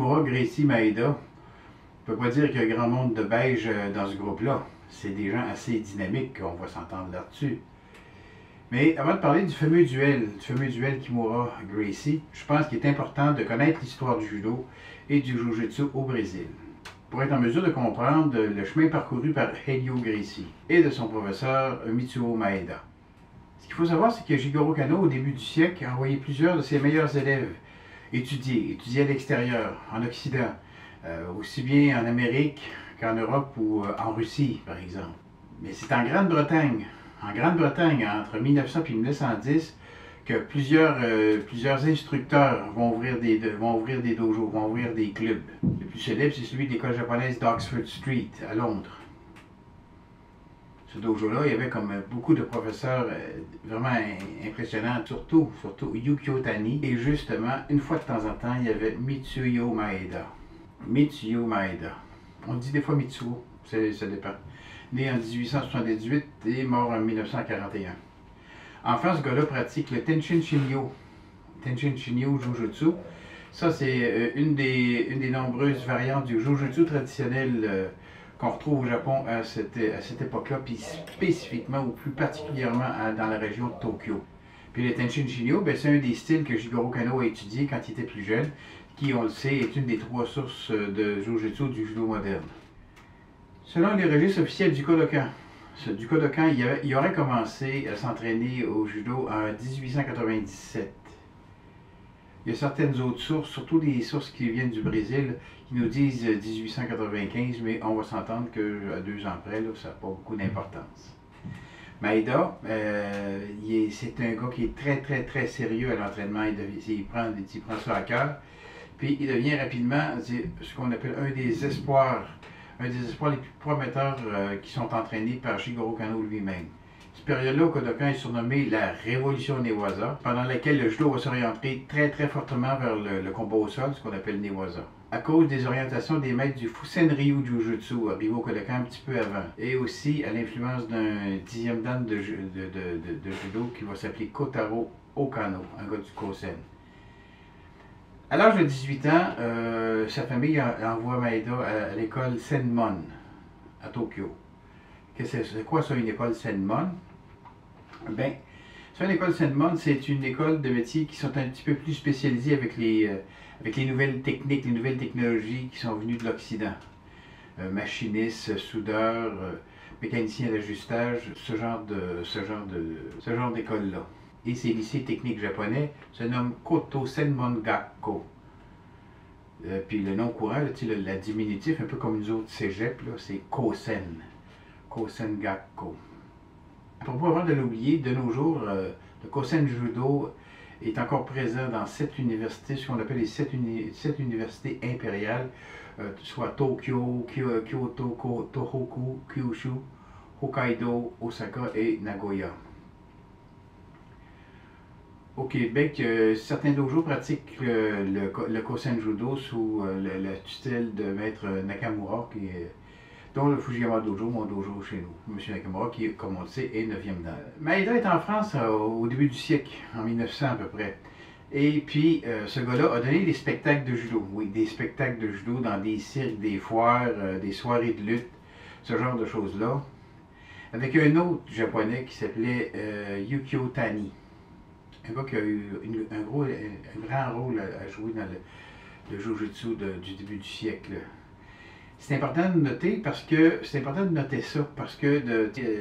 Nakamura, Gracie, Maeda, on ne peut pas dire qu'il y a grand monde de beige dans ce groupe-là. C'est des gens assez dynamiques, on va s'entendre là-dessus. Mais avant de parler du fameux duel Kimura-Gracie, je pense qu'il est important de connaître l'histoire du judo et du jiu-jitsu au Brésil, pour être en mesure de comprendre le chemin parcouru par Helio Gracie et de son professeur Mitsuo Maeda. Ce qu'il faut savoir, c'est que Jigoro Kano, au début du siècle, a envoyé plusieurs de ses meilleurs élèves étudier à l'extérieur, en Occident, aussi bien en Amérique qu'en Europe ou en Russie, par exemple. Mais c'est en Grande-Bretagne, entre 1900 et 1910, que plusieurs instructeurs vont ouvrir des dojos, vont ouvrir des clubs. Le plus célèbre, c'est celui de l'école japonaise d'Oxford Street, à Londres. Ce dojo-là, il y avait comme beaucoup de professeurs vraiment impressionnants, surtout Yukio Tani. Et justement, une fois de temps en temps, il y avait Mitsuyo Maeda. On dit des fois Mitsuo, ça dépend. Né en 1878 et mort en 1941. Enfin, ce gars-là pratique le Tenshin Shinryu Jujutsu. Ça, c'est une des nombreuses variantes du Jujutsu traditionnel qu'on retrouve au Japon à cette époque-là, puis spécifiquement ou plus particulièrement dans la région de Tokyo. Puis le Tenshin Shinryu, c'est un des styles que Jigoro Kano a étudié quand il était plus jeune, qui, on le sait, est une des 3 sources de Jujutsu du judo moderne. Selon les registres officiels du Kodokan, il aurait commencé à s'entraîner au judo en 1897. Il y a certaines autres sources, surtout des sources qui viennent du Brésil, qui nous disent 1895, mais on va s'entendre qu'à 2 ans près, là, ça n'a pas beaucoup d'importance. Maeda, c'est un gars qui est très sérieux à l'entraînement. Il prend ça à cœur. Puis il devient rapidement ce qu'on appelle un des espoirs les plus prometteurs qui sont entraînés par Jigoro Kano lui-même. Cette période-là, au Kodokan est surnommée la Révolution Newaza, pendant laquelle le judo va s'orienter très fortement vers le combat au sol, ce qu'on appelle Newaza, à cause des orientations des maîtres du Fusen Ryu Jujutsu, arrivé au Kodokan un petit peu avant, et aussi à l'influence d'un 10e dan de judo qui va s'appeler Kotaro Okano, un gars du Kosen. À l'âge de 18 ans, sa famille envoie Maeda à l'école Senmon, à Tokyo. C'est quoi ça, une école Senmon? Bien, une école Senmon, c'est une école de métiers qui sont un petit peu plus spécialisées avec les nouvelles techniques, les nouvelles technologies qui sont venues de l'Occident. Machinistes, soudeurs, mécaniciens d'ajustage, ce genre d'école-là. Et ces lycées techniques japonais se nomment Koto Senmon Gakko. Puis le nom courant, la diminutif, un peu comme nous autres cégep, c'est Kosen. Kosen Gakko. À propos, avant de l'oublier, de nos jours, le Kosen Judo est encore présent dans 7 universités, ce qu'on appelle les 7 universités impériales, soit Tokyo, Kyoto, Tohoku, Kyushu, Hokkaido, Osaka et Nagoya. Au Québec, certains dojos pratiquent le Kosen Judo sous la tutelle de maître Nakamura, dont le Fujiyama Dojo, mon dojo chez nous. M. Nakamura, qui, comme on le sait, est 9e dan. Maeda est en France au début du siècle, en 1900 à peu près. Et puis, ce gars-là a donné des spectacles de judo. Oui, des spectacles de judo dans des cirques, des foires, des soirées de lutte, ce genre de choses-là. Avec un autre japonais qui s'appelait Yukio Tani. Un gars qui a eu un grand rôle à jouer dans le Jujutsu du début du siècle. C'est important de noter ça parce que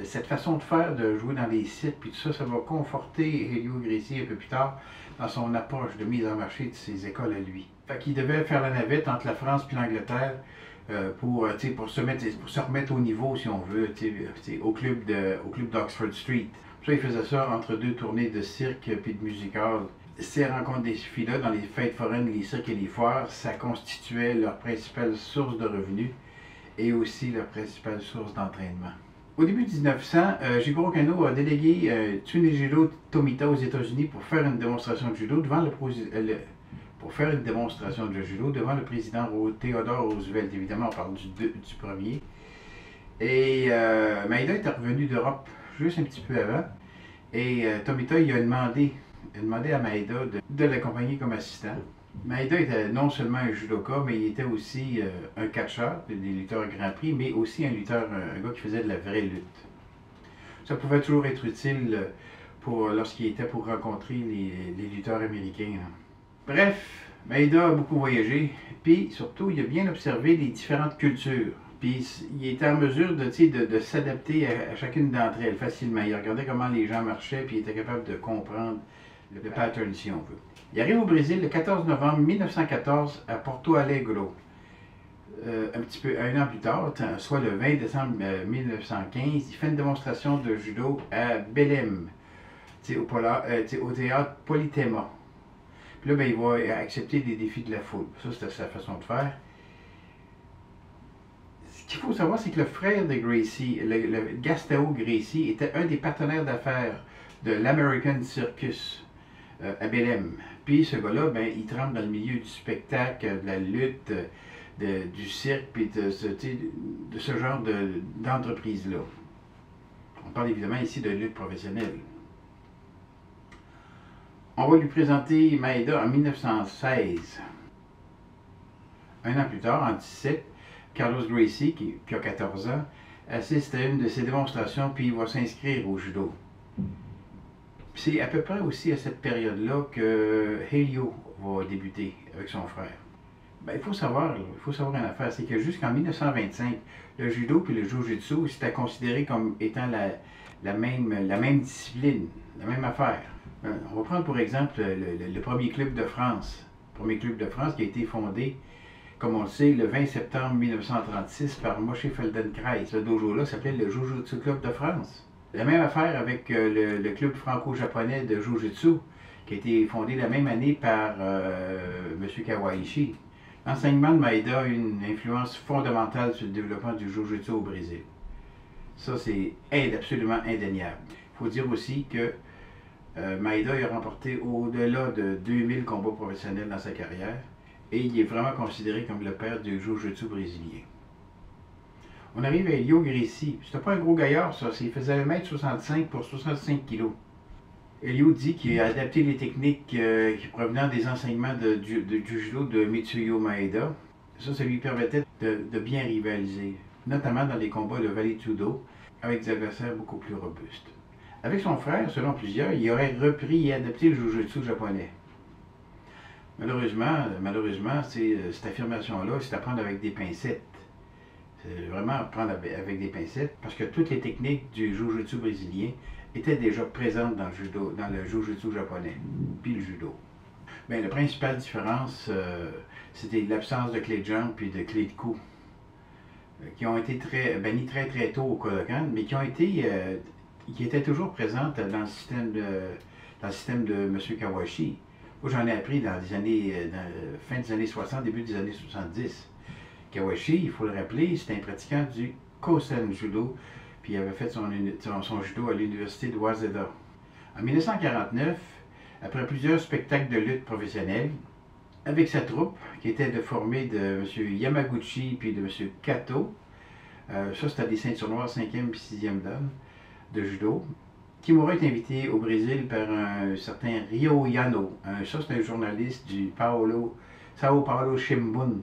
cette façon de faire, de jouer dans les cirques puis tout ça, ça va conforter Helio Gracie un peu plus tard dans son approche de mise en marché de ses écoles à lui. Fait qu'il devait faire la navette entre la France et l'Angleterre pour se remettre au niveau, si on veut, au club d'Oxford Street. Ça, il faisait ça entre 2 tournées de cirque puis de musical. Ces rencontres des filles-là dans les fêtes foraines, les cirques et les foires, ça constituait leur principale source de revenus et aussi leur principale source d'entraînement. Au début de 1900, Jigoro Kano a délégué Tsunejiro Tomita aux États-Unis pour faire une démonstration de judo devant le président Theodore Roosevelt. Évidemment, on parle du premier. Et Maeda était revenu d'Europe juste un petit peu avant. Et Tomita il a demandé à Maeda de l'accompagner comme assistant. Maeda était non seulement un judoka, mais il était aussi un catcheur, des lutteurs Grand Prix, mais aussi un lutteur, un gars qui faisait de la vraie lutte. Ça pouvait toujours être utile pour lorsqu'il était pour rencontrer les lutteurs américains. Hein. Bref, Maeda a beaucoup voyagé, puis surtout, il a bien observé les différentes cultures. Puis il était en mesure de s'adapter à chacune d'entre elles facilement. Il regardait comment les gens marchaient, puis il était capable de comprendre le pattern, si on veut. Il arrive au Brésil le 14 novembre 1914 à Porto Alegre. Un petit peu un an plus tard, soit le 20 décembre 1915, il fait une démonstration de judo à Belém, au théâtre Politeama. Puis là, ben, il va accepter des défis de la foule. Ça, c'était sa façon de faire. Ce qu'il faut savoir, c'est que le frère de Gracie, le Gastão Gracie, était un des partenaires d'affaires de l'American Circus à Belém. Puis ce gars-là, ben, il trempe dans le milieu du spectacle, de la lutte, du cirque, puis de ce genre d'entreprise-là. On parle évidemment ici de lutte professionnelle. On va lui présenter Maeda en 1916. Un an plus tard, en 17, Carlos Gracie, qui a 14 ans, assiste à une de ses démonstrations, puis il va s'inscrire au judo. C'est à peu près aussi à cette période-là que Helio va débuter avec son frère. Ben, il faut savoir une affaire, c'est que jusqu'en 1925, le judo puis le jujutsu, c'était considéré comme étant la même discipline, la même affaire. On va prendre pour exemple le premier club de France. Le premier club de France qui a été fondé, comme on le sait, le 20 septembre 1936 par Moshe Feldenkrais. Ce dojo-là s'appelait le Jujutsu Club de France. La même affaire avec le club franco-japonais de Jujutsu, qui a été fondé la même année par M. Kawaishi. L'enseignement de Maeda a une influence fondamentale sur le développement du Jujutsu au Brésil. Ça, c'est absolument indéniable. Il faut dire aussi que Maeda a remporté au-delà de 2000 combats professionnels dans sa carrière et il est vraiment considéré comme le père du Jujutsu brésilien. On arrive à Helio Gracie. C'était pas un gros gaillard, ça. Il faisait 1m65 pour 65 kg. Helio dit qu'il a adapté les techniques qui provenaient des enseignements du judo de Mitsuyo Maeda. Ça lui permettait de bien rivaliser, notamment dans les combats de Vale Tudo, avec des adversaires beaucoup plus robustes. Avec son frère, selon plusieurs, il aurait repris et adapté le jujutsu japonais. Malheureusement, cette affirmation-là, c'est à prendre avec des pincettes. C'est vraiment à prendre avec des pincettes, parce que toutes les techniques du jujutsu brésilien étaient déjà présentes dans le jujutsu japonais, puis le judo. Bien, la principale différence, c'était l'absence de clé de jambe puis de clé de cou, qui ont été bannis très très tôt au Kodokan, mais qui étaient toujours présentes dans le système de M. Kawashi. Moi, j'en ai appris dans fin des années 60, début des années 70. Kawashi, il faut le rappeler, c'était un pratiquant du Kosen Judo, puis il avait fait son judo à l'université de Waseda. En 1949, après plusieurs spectacles de lutte professionnelle, avec sa troupe, qui était formée de M. Yamaguchi puis de M. Kato, ça c'était des ceintures noires 5e et 6e dan de judo, Kimura est invité au Brésil par un certain Rio Yano. Ça, c'est un journaliste du Sao Paulo Shimbun.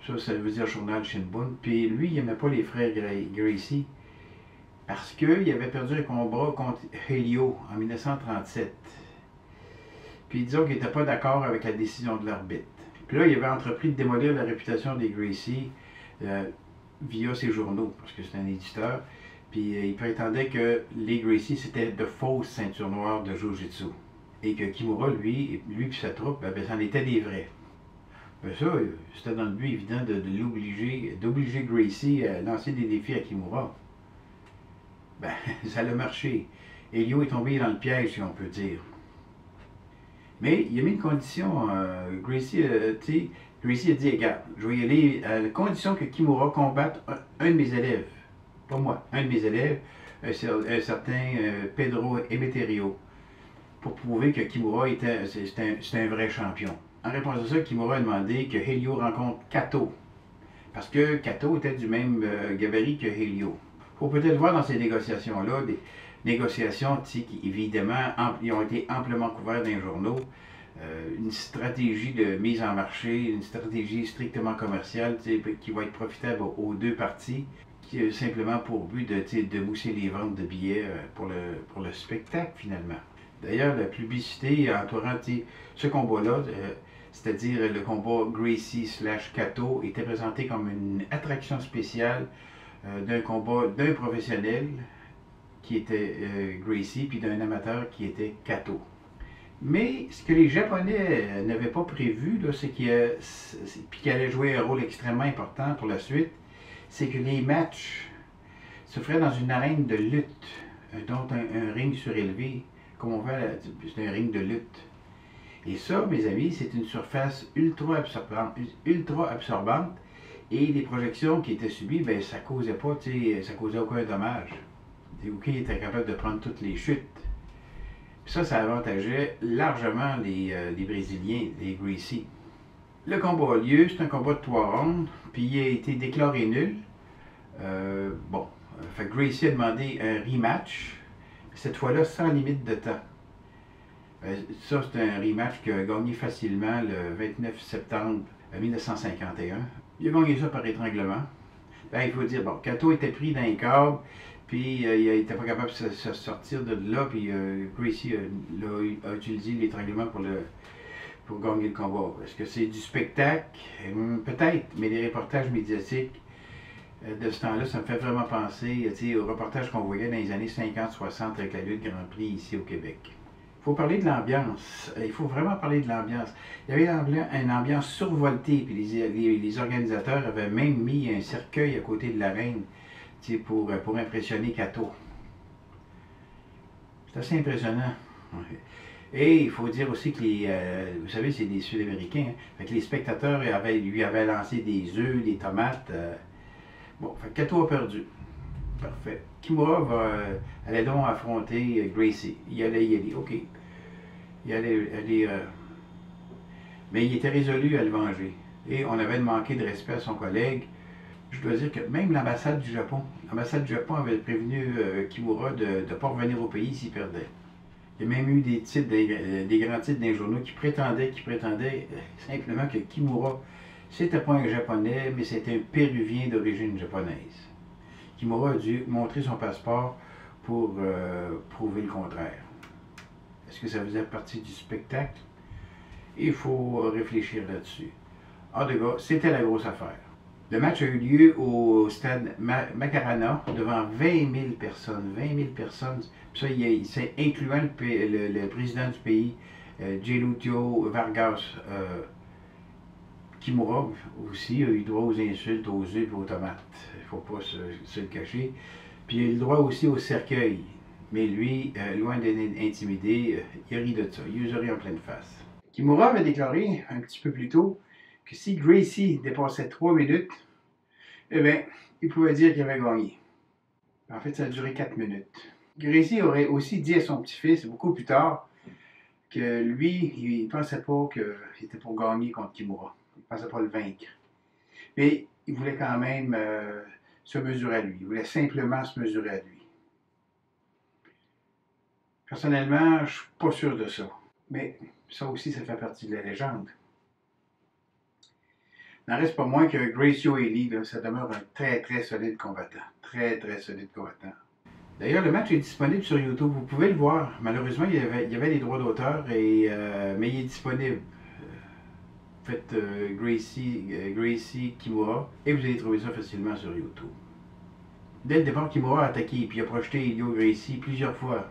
Ça veut dire journal Shimbun. Puis lui, il n'aimait pas les frères Gracie parce qu'il avait perdu un combat contre Helio en 1937. Puis disons qu'il n'était pas d'accord avec la décision de l'arbitre. Puis là, il avait entrepris de démolir la réputation des Gracie via ses journaux, parce que c'est un éditeur. Puis il prétendait que les Gracie, c'était de fausses ceintures noires de Jiu-Jitsu. Et que Kimura, lui et sa troupe, ben, c'en était des vrais. Ben ça, c'était dans le but évident d'obliger Gracie à lancer des défis à Kimura. Ben, ça a marché. Helio est tombé dans le piège, si on peut dire. Mais il a mis une condition. Gracie a dit, regarde, je vais y aller à la condition que Kimura combatte un de mes élèves. Pas moi, un de mes élèves, un certain Pedro Emeterio, pour prouver que Kimura c'est un vrai champion. En réponse à ça, Kimura a demandé que Helio rencontre Kato, parce que Kato était du même gabarit que Helio. Il faut peut-être voir dans ces négociations-là, des négociations qui, évidemment, ont été amplement couvertes dans les journaux, une stratégie de mise en marché, une stratégie strictement commerciale qui va être profitable aux deux parties, qui a simplement pour but de mousser les ventes de billets pour le spectacle finalement. D'ailleurs, la publicité entourant ce combat-là, c'est-à-dire le combat Gracie/Cato, était présenté comme une attraction spéciale d'un combat d'un professionnel qui était Gracie, puis d'un amateur qui était Cato. Mais ce que les Japonais n'avaient pas prévu, c'est puis qui allait jouer un rôle extrêmement important pour la suite, c'est que les matchs se feraient dans une arène de lutte, donc un ring surélevé, comme on voit, c'est un ring de lutte. Et ça, mes amis, c'est une surface ultra absorbante, et les projections qui étaient subies, ben, ça causait pas, ça causait aucun dommage. Teuki était capable de prendre toutes les chutes. Puis ça avantageait largement les Brésiliens, les Gracie. Le combat a lieu, c'est un combat de 3 rounds, puis il a été déclaré nul. Fait Gracie a demandé un rematch, cette fois-là sans limite de temps. Ça, c'est un rematch qu'il a gagné facilement le 29 septembre 1951. Il a gagné ça par étranglement. Il faut dire, bon, Cato était pris dans les câbles, puis il n'était pas capable de se sortir de là, puis Gracie a utilisé l'étranglement pour gagner le combat. Est-ce que c'est du spectacle? Peut-être, mais les reportages médiatiques de ce temps-là, ça me fait vraiment penser aux reportages qu'on voyait dans les années 50-60 avec la lutte Grand Prix ici au Québec. Il faut parler de l'ambiance. Il faut vraiment parler de l'ambiance. Il y avait une ambiance survoltée, puis les organisateurs avaient même mis un cercueil à côté de l'arène pour impressionner Cato. C'est assez impressionnant. Et il faut dire aussi que vous savez, c'est des Sud-Américains. Fait que les spectateurs lui avaient lancé des œufs, des tomates. Fait que Cato a perdu. Parfait. Kimura allait donc affronter Gracie. Il allait y aller, ok. Il allait aller. Mais il était résolu à le venger. Et on avait manqué de respect à son collègue. Je dois dire que même l'ambassade du Japon avait prévenu Kimura de ne pas revenir au pays s'il perdait. Il y a même eu des titres, des grands titres dans les journaux qui prétendaient simplement que Kimura, c'était pas un Japonais, mais c'était un Péruvien d'origine japonaise. Kimura a dû montrer son passeport pour prouver le contraire. Est-ce que ça faisait partie du spectacle? Il faut réfléchir là-dessus. En tout cas, c'était la grosse affaire. Le match a eu lieu au stade Macarana devant 20 000 personnes. 20 000 personnes. Ça, c'est incluant le président du pays, Gelúcio Vargas. Kimura aussi a eu droit aux insultes, aux œufs et aux tomates. Il ne faut pas se le cacher. Puis il a eu le droit aussi au cercueil. Mais lui, loin d'être intimidé, il a ri de ça. Il les a ri en pleine face. Kimura avait déclaré un petit peu plus tôt que si Gracie dépassait 3 minutes, eh bien, il pouvait dire qu'il avait gagné. En fait, ça a duré 4 minutes. Gracie aurait aussi dit à son petit-fils, beaucoup plus tard, que lui, il ne pensait pas qu'il était pour gagner contre Kimura. Il ne pensait pas le vaincre. Mais il voulait quand même se mesurer à lui. Il voulait simplement se mesurer à lui. Personnellement, je ne suis pas sûr de ça. Mais ça aussi, ça fait partie de la légende. Il n'en reste pas moins que Gracie O'Haley, ça demeure un très très solide combattant. Très très solide combattant. D'ailleurs, le match est disponible sur YouTube. Vous pouvez le voir. Malheureusement, il y avait les droits d'auteur, mais il est disponible. Faites Gracie Kimura et vous allez trouver ça facilement sur YouTube. Dès le départ, Kimura a attaqué puis a projeté Helio Gracie plusieurs fois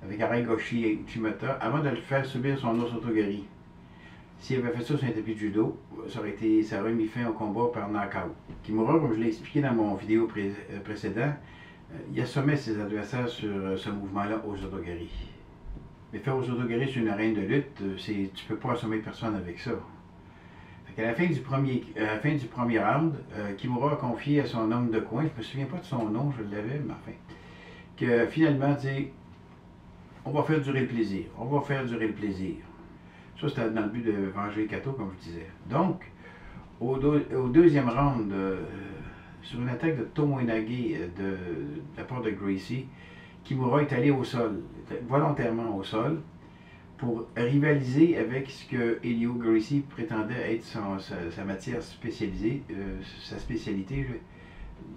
avec Aragoshi et Uchimata avant de le faire subir son osotogari. S'il avait fait ça sur un tapis de judo, ça aurait mis fin au combat par knockout. Kimura, comme je l'ai expliqué dans mon vidéo précédent, il assommait ses adversaires sur ce mouvement-là osotogari. Mais faire osotogari sur une arène de lutte, tu ne peux pas assommer personne avec ça. À la fin du premier round, Kimura a confié à son homme de coin, je ne me souviens pas de son nom, je l'avais, mais enfin, que finalement, on va faire durer le plaisir. On va faire durer le plaisir. Ça, c'était dans le but de venger Cato, comme je disais. Donc, au deuxième round, sur une attaque de Tomoenage de la part de Gracie, Kimura est allé au sol, volontairement au sol, pour rivaliser avec ce que Helio Gracie prétendait être sa matière spécialisée, sa spécialité,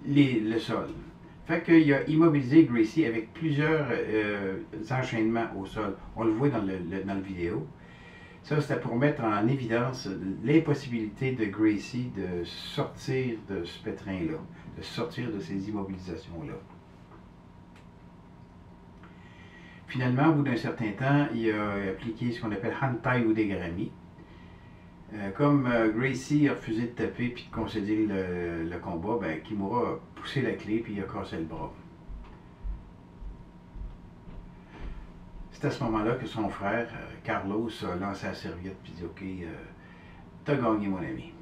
le sol. Fait qu'il a immobilisé Gracie avec plusieurs enchaînements au sol. On le voit dans le vidéo. Ça, c'était pour mettre en évidence l'impossibilité de Gracie de sortir de ce pétrin-là, de sortir de ces immobilisations-là. Finalement, au bout d'un certain temps, il a appliqué ce qu'on appelle Hantai Udegami. Comme Gracie a refusé de taper et de concéder le combat, ben, Kimura a poussé la clé et il a cassé le bras. C'est à ce moment-là que son frère, Carlos, a lancé la serviette et dit « Ok, t'as gagné mon ami ».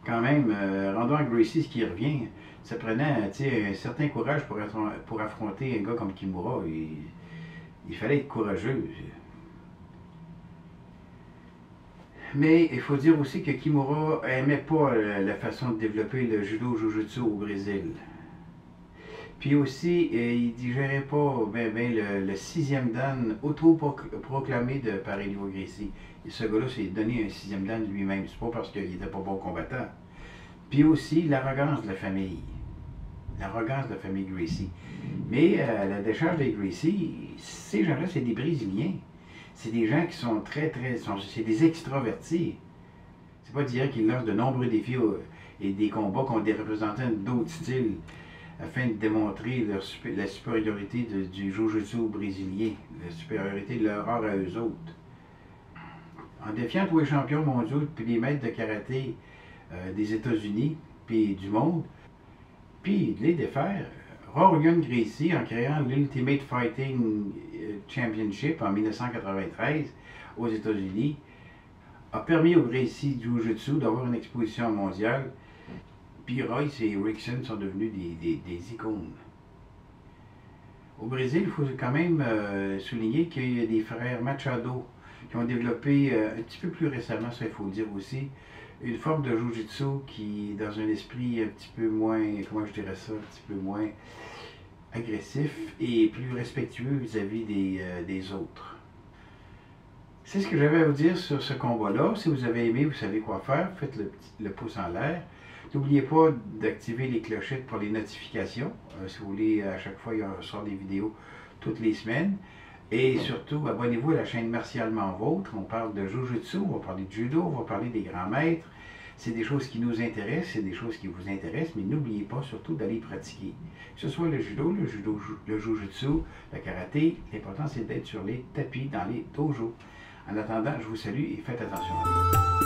Quand même, rendons à Gracie ce qui revient, ça prenait un certain courage pour affronter un gars comme Kimura. Il fallait être courageux. Mais il faut dire aussi que Kimura n'aimait pas la façon de développer le judo-jujutsu au Brésil. Puis aussi, il ne digérait pas le 6e dan auto-proclamé par Helio Gracie. Et ce gars-là s'est donné un 6e dan lui-même. C'est pas parce qu'il n'était pas bon combattant. Puis aussi, l'arrogance de la famille. L'arrogance de la famille Gracie. Mais à la décharge des Gracie, ces gens-là, c'est des Brésiliens. C'est des gens qui sont c'est des extravertis. C'est pas dire qu'ils lancent de nombreux défis et des combats contre des représentants d'autres styles afin de démontrer la supériorité du Jiu-Jitsu brésilien, la supériorité de leur art à eux autres. En défiant tous les champions mondiaux puis les maîtres de karaté des États-Unis puis du monde, puis de les défaire, Rorion Gracie, en créant l'Ultimate Fighting Championship en 1993 aux États-Unis, a permis au Gracie Jiu-Jitsu d'avoir une exposition mondiale. Puis Royce et Rickson sont devenus des icônes. Au Brésil, il faut quand même souligner qu'il y a des frères Machado qui ont développé un petit peu plus récemment, ça il faut le dire aussi, une forme de Jiu-Jitsu qui, dans un esprit un petit peu moins, comment je dirais ça, un petit peu moins agressif et plus respectueux vis-à-vis des autres. C'est ce que j'avais à vous dire sur ce combat-là. Si vous avez aimé, vous savez quoi faire, faites le pouce en l'air. N'oubliez pas d'activer les clochettes pour les notifications. Si vous voulez, à chaque fois, il sort des vidéos toutes les semaines. Et surtout, abonnez-vous à la chaîne Martialement Vôtre. On parle de Jiu-Jitsu, on va parler de judo, on va parler des grands maîtres. C'est des choses qui nous intéressent, c'est des choses qui vous intéressent, mais n'oubliez pas surtout d'aller pratiquer. Que ce soit le judo, le Jiu-Jitsu, le karaté, l'important c'est d'être sur les tapis, dans les dojos. En attendant, je vous salue et faites attention à vous.